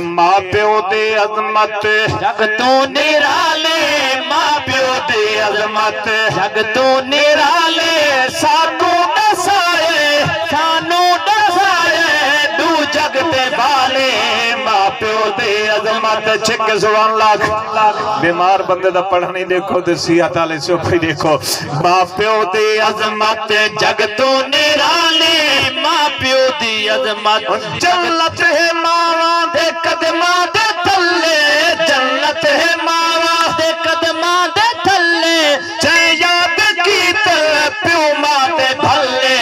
मां प्यो दे अजमत जग तो निराले, मां प्यो दे अजमत जग तो निराले, सानू दसाए सानू दसाए दू जग दे वाले मां प्यो दे अजमत। छिक सुभान अल्लाह। बीमार बंदे दा पढ़ा नहीं देखो ते सिहत वाले चुप देखो। मां प्यो दे अजमत जग तो निराले, मां प्यो दी अजमत। जन्नत है मावा दे कदमां दे थल्ले, जन्नत है मावा दे कदमां दे थल्ले, जे याद कीते प्यो मां दे भल्ले।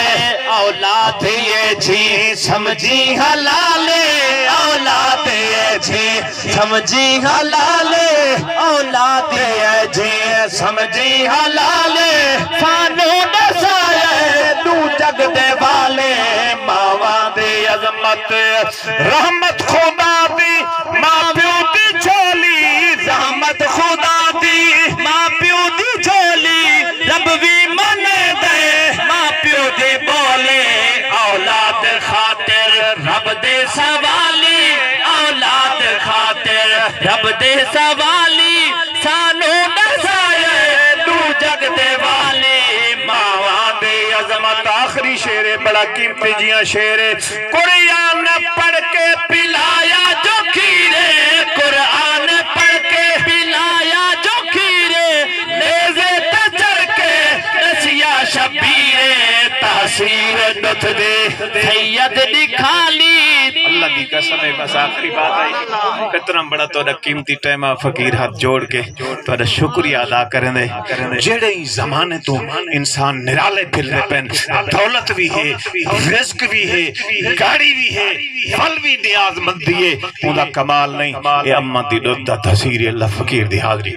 औलाद ये जी समझी हलाले, औलाद ये जी समझी हलाले, औलाद ये जी समझी हलाले, सानू दसाए तू जग दे वाले मावा दे अजमत। रहमत खुदा दी मां प्यो दी झोली, रहमत खुदा दी मां प्यो दी झोली, रब भी मन दे मां प्यो दे बोले। औलाद खातिर रब दे सवाली, औलाद खातिर रब दे सवाली, सानू दसाए तू जग दे वाले मावा दे अजमत। आखिरी शेर है बड़ा कीमती जिया शेर है। कुरान पढ़ के पिलाया जो खीरे, कुरान पढ़ के पिलाया जो खीरे, नेज़े पे चढ़ के नसिया शबीरे, तासीर दुध दे सैयद दिखाली। अल्लाह दी कसम है। बस आखिरी बात आई, कितना बड़ा तोड़ा कीमती टाइम आ फकीर हाथ जोड़ के तोड़ा शुक्रिया अदा करेंदे। जेड़े ही जमाने तो इंसान निराले फिरदे पेन, दौलत भी है, रिस्क भी है, गाड़ी भी है, फल भी नियाजमंदी है, उनका कमाल नहीं। ये अम्मा दी दुध दा तसीर अल्लाह फकीर दी हाजरी।